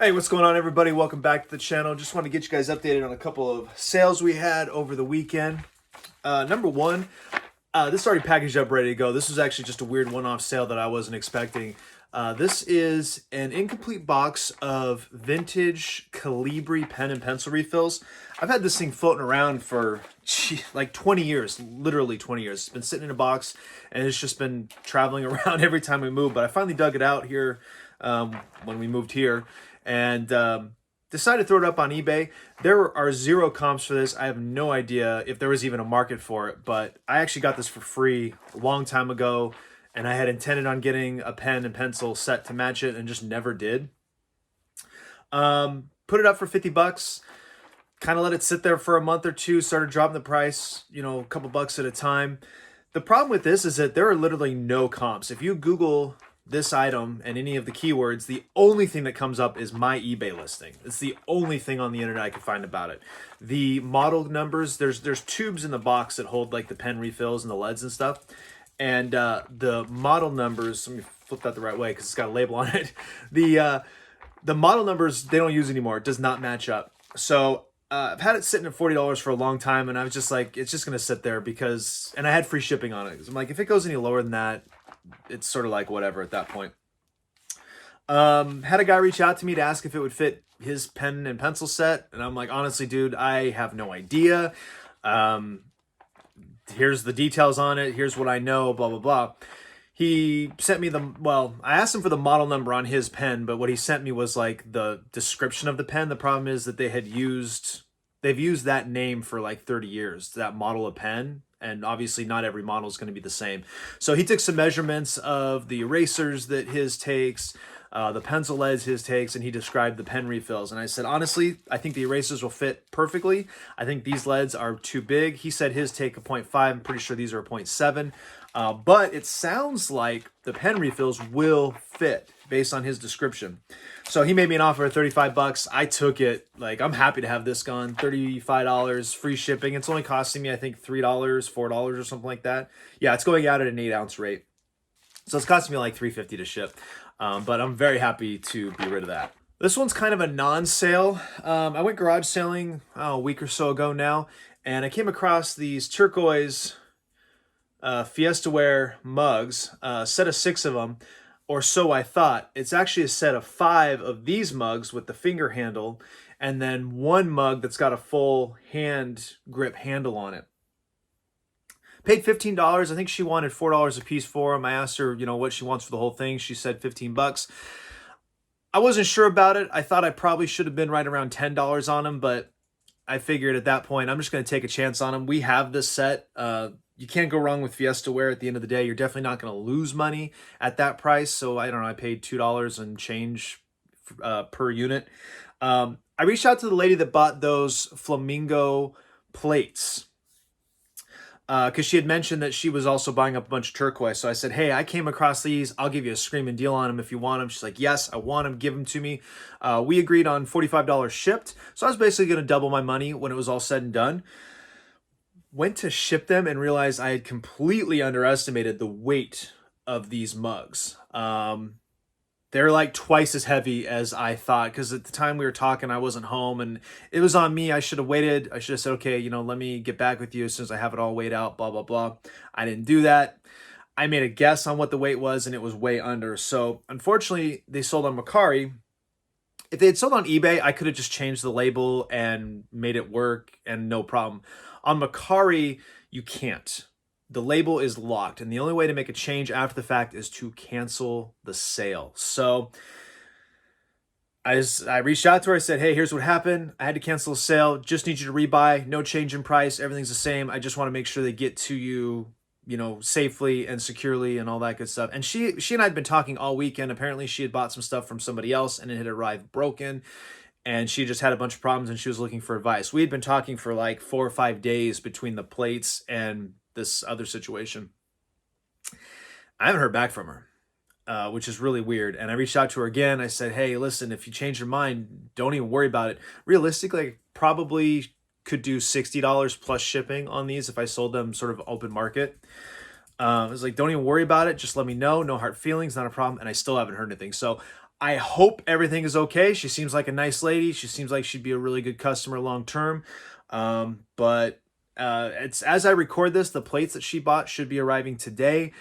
Hey, what's going on, everybody? Welcome back to the channel. Just want to get you guys updated on a couple of sales we had over the weekend. Number one, this is already packaged up, ready to go. This was actually just a weird one-off sale that I wasn't expecting. This is an incomplete box of vintage Calibri pen and pencil refills. I've had this thing floating around for like 20 years, literally 20 years. It's been sitting in a box and it's just been traveling around every time we move. But I finally dug it out here when we moved here and decided to throw it up on eBay. There are zero comps for this. I have no idea if there was even a market for it, but I actually got this for free a long time ago, and I had intended on getting a pen and pencil set to match it and just never did. Put it up for 50 bucks, kind of let it sit there for a month or two, started dropping the price, a couple bucks at a time. The problem with this is that there are literally no comps. If you Google this item and any of the keywords, the only thing that comes up is my eBay listing. It's the only thing on the internet I could find about it. The model numbers, there's tubes in the box that hold like the pen refills and the leads and stuff. And the model numbers, let me flip that the right way because it's got a label on it. The model numbers, they don't use anymore. It does not match up. So I've had it sitting at $40 for a long time, and I was just like, it's just going to sit there because, and I had free shipping on it. I'm like, if it goes any lower than that, it's sort of like whatever at that point. Had a guy reach out to me to ask if it would fit his pen and pencil set. And I'm like, honestly, dude, I have no idea. Here's the details on it. Here's what I know, blah, blah, blah. He sent me I asked him for the model number on his pen, but what he sent me was like the description of the pen. The problem is that they've used that name for like 30 years, that model of pen. And obviously not every model is going to be the same. So he took some measurements of the erasers that his takes, the pencil leads his takes, and he described the pen refills. And I said, honestly, I think the erasers will fit perfectly. I think these leads are too big. He said his take a 0.5. I'm pretty sure these are a 0.7. But it sounds like the pen refills will fit based on his description. So he made me an offer of 35 bucks. I took it. Like, I'm happy to have this gone. $35, free shipping. It's only costing me, I think, $3, $4 or something like that. Yeah, it's going out at an 8-ounce rate. So it's costing me like $3.50 to ship. But I'm very happy to be rid of that. This one's kind of a non-sale. I went garage sailing a week or so ago now, and I came across these turquoise Fiesta Ware mugs, a set of 6 of them, or so I thought. It's actually a set of 5 of these mugs with the finger handle, and then 1 mug that's got a full hand grip handle on it. Paid $15. I think she wanted $4 a piece for them. I asked her, what she wants for the whole thing. She said 15 bucks. I wasn't sure about it. I thought I probably should have been right around $10 on them, but I figured at that point, I'm just going to take a chance on them. We have this set. You can't go wrong with Fiesta Ware at the end of the day. You're definitely not going to lose money at that price. So I don't know, I paid $2 and change per unit. I reached out to the lady that bought those flamingo plates because she had mentioned that she was also buying up a bunch of turquoise. So I said, hey, I came across these. I'll give you a screaming deal on them if you want them. She's like, yes, I want them. Give them to me. We agreed on $45 shipped. So I was basically going to double my money when it was all said and done. Went to ship them and realized I had completely underestimated the weight of these mugs. They're like twice as heavy as I thought, because at the time we were talking, I wasn't home and it was on me. I should have waited. I should have said, okay, let me get back with you as soon as I have it all weighed out, blah, blah, blah. I didn't do that. I made a guess on what the weight was and it was way under. So unfortunately, they sold on Mercari. If they had sold on eBay, I could have just changed the label and made it work and no problem. On Mercari, you can't. The label is locked, and the only way to make a change after the fact is to cancel the sale. So I reached out to her. I said, hey, here's what happened. I had to cancel the sale. Just need you to rebuy. No change in price. Everything's the same. I just want to make sure they get to you, safely and securely and all that good stuff. And she and I had been talking all weekend. Apparently, she had bought some stuff from somebody else, and it had arrived broken. And she just had a bunch of problems and she was looking for advice. We had been talking for like 4 or 5 days between the plates and this other situation. I haven't heard back from her, which is really weird. And I reached out to her again. I said, hey, listen, if you change your mind, don't even worry about it. Realistically, I probably could do $60 plus shipping on these if I sold them sort of open market. I was like, don't even worry about it. Just let me know. No hard feelings, not a problem. And I still haven't heard anything. So I hope everything is okay. She seems like a nice lady. She seems like she'd be a really good customer long term. But it's as I record this, the plates that she bought should be arriving today.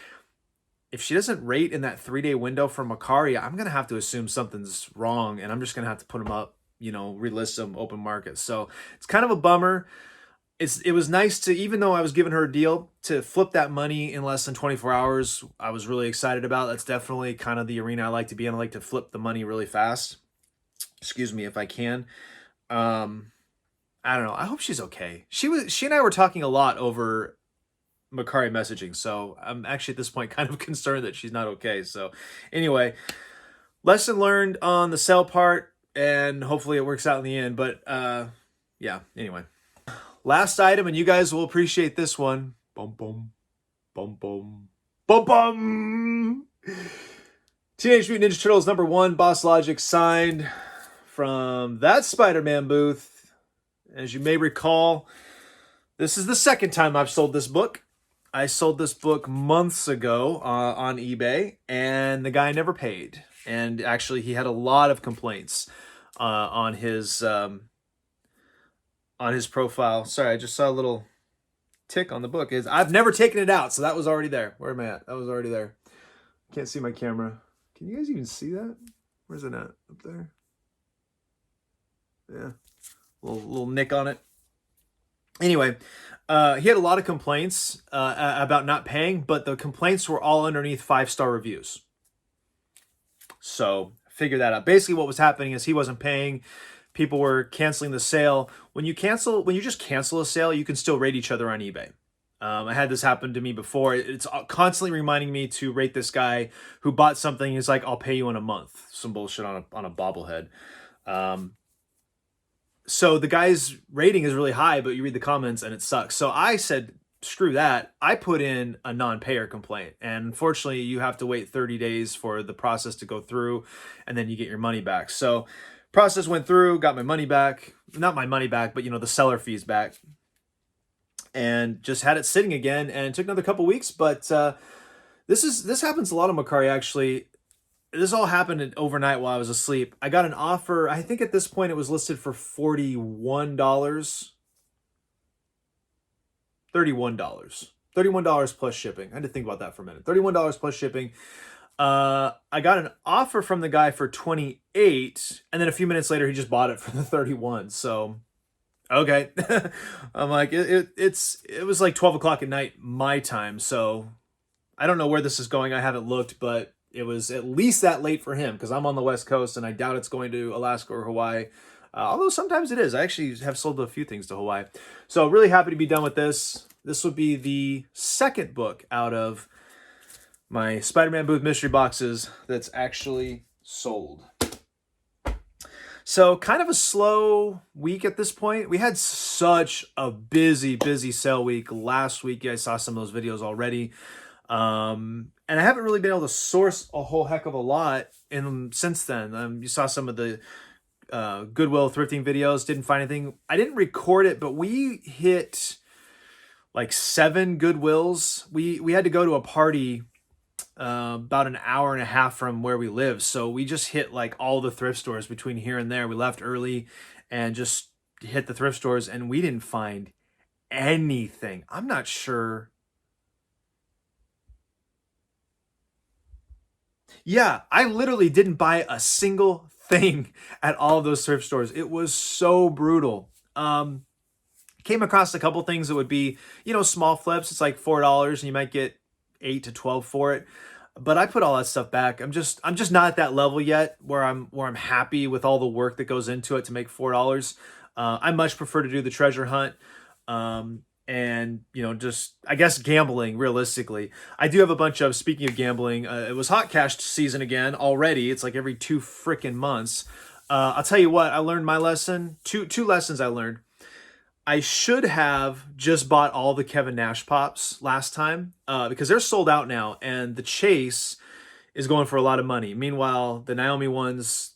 If she doesn't rate in that 3-day window for Macari, I'm gonna have to assume something's wrong, and I'm just gonna have to put them up, relist them open market. So it's kind of a bummer. It was nice to, even though I was giving her a deal, to flip that money in less than 24 hours. I was really excited about. That's definitely kind of the arena I like to be in. I like to flip the money really fast. Excuse me if I can. I don't know. I hope she's okay. She and I were talking a lot over Macari messaging, so I'm actually at this point kind of concerned that she's not okay. So anyway, lesson learned on the sell part, and hopefully it works out in the end. But yeah, anyway. Last item, and you guys will appreciate this one. Bum bum. Bum bum. Bum bum. Teenage Mutant Ninja Turtles #1, Boss Logic, signed from that Spider-Man booth. As you may recall, this is the second time I've sold this book. I sold this book months ago on eBay, and the guy never paid. And actually, he had a lot of complaints on his profile. Sorry, I just saw a little tick on the book. I've never taken it out, so that was already there. Where am I at? That was already there. Can't see my camera. Can you guys even see that? Where's it at? Up there? Yeah. Little nick on it. Anyway, he had a lot of complaints about not paying, but the complaints were all underneath 5-star reviews. So figure that out. Basically, what was happening is he wasn't paying. People were canceling the sale. When you just cancel a sale, you can still rate each other on eBay. I had this happen to me before. It's constantly reminding me to rate this guy who bought something. He's like, I'll pay you in a month. Some bullshit on a bobblehead. So the guy's rating is really high, but you read the comments and it sucks. So I said, screw that. I put in a non-payer complaint. And unfortunately, you have to wait 30 days for the process to go through, and then you get your money back. So process went through, got my money back. Not my money back, but the seller fees back. And just had it sitting again, and it took another couple weeks. But this happens a lot on Macari, actually. This all happened overnight while I was asleep. I got an offer. I think at this point it was listed for $41. $31. $31 plus shipping. I had to think about that for a minute. $31 plus shipping. I got an offer from the guy for $28, and then a few minutes later he just bought it for the $31. So okay. I'm like, it was like 12 o'clock at night my time, so I don't know where this is going. I haven't looked, but it was at least that late for him, because I'm on the West Coast, and I doubt it's going to Alaska or Hawaii. Although sometimes it is. I actually have sold a few things to Hawaii. So really happy to be done with this. This would be the second book out of my Spider-Man booth mystery boxes that's actually sold. So kind of a slow week at this point. We had such a busy sale week last week. You guys saw some of those videos already. And I haven't really been able to source a whole heck of a lot since then. You saw some of the Goodwill thrifting videos. Didn't find anything. I didn't record it, but we hit like 7 Goodwills. We had to go to a party about an hour and a half from where we live, so we just hit like all the thrift stores between here and there. We left early and just hit the thrift stores, and we didn't find anything. I'm not sure. Yeah, I literally didn't buy a single thing at all of those thrift stores. It was so brutal. Came across a couple things that would be, small flips. It's like $4 and you might get 8 to 12 for it. But I put all that stuff back. I'm just not at that level yet where I'm happy with all the work that goes into it to make $4. I much prefer to do the treasure hunt. And just, I guess, gambling realistically. I do have a bunch of, speaking of gambling, it was hot cash season again already. It's like every 2 freaking months. I'll tell you what, I learned my lesson. Two lessons I learned. I should have just bought all the Kevin Nash pops last time because they're sold out now, and the Chase is going for a lot of money. Meanwhile, the Naomi ones,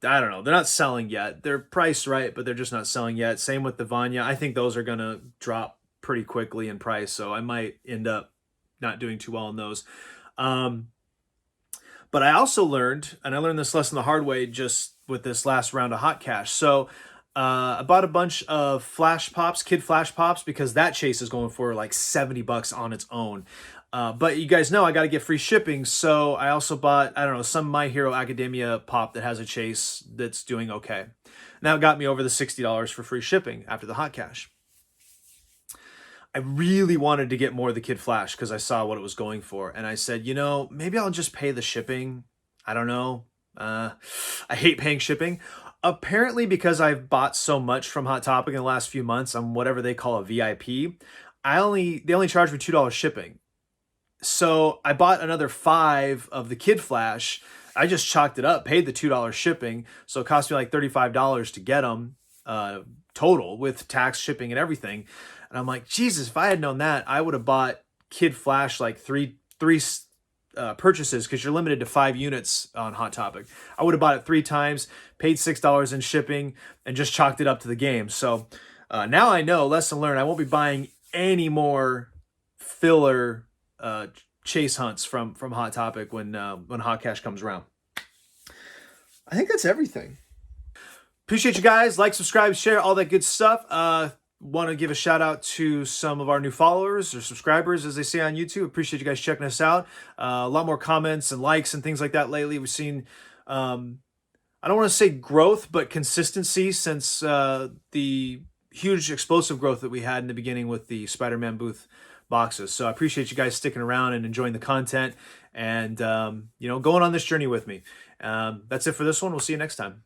I don't know. They're not selling yet. They're priced right, but they're just not selling yet. Same with the Vanya. I think those are going to drop pretty quickly in price, so I might end up not doing too well on those. But I also learned, and I learned this lesson the hard way just with this last round of hot cash. So I bought a bunch of flash pops, kid flash pops, because that chase is going for like 70 bucks on its own. But you guys know I got to get free shipping. So I also bought, I don't know, some My Hero Academia pop that has a chase that's doing okay. Now it got me over the $60 for free shipping after the hot cash. I really wanted to get more of the Kid Flash because I saw what it was going for. And I said, maybe I'll just pay the shipping. I don't know. I hate paying shipping. Apparently, because I've bought so much from Hot Topic in the last few months, I'm whatever they call a VIP. They only charge me $2 shipping. So I bought another 5 of the Kid Flash. I just chalked it up, paid the $2 shipping. So it cost me like $35 to get them total with tax, shipping, and everything. And I'm like, Jesus, if I had known that, I would have bought Kid Flash like three purchases, because you're limited to 5 units on Hot Topic. I would have bought it 3 times, paid $6 in shipping, and just chalked it up to the game. So now I know, lesson learned, I won't be buying any more filler chase hunts from Hot Topic when Hot Cash comes around. I think that's everything. Appreciate you guys. Like, subscribe, share, all that good stuff. Want to give a shout out to some of our new followers or subscribers, as they say on YouTube. Appreciate you guys checking us out. A lot more comments and likes and things like that lately. We've seen, I don't want to say growth, but consistency since the huge explosive growth that we had in the beginning with the Spider-Man booth boxes. So I appreciate you guys sticking around and enjoying the content and, going on this journey with me. That's it for this one. We'll see you next time.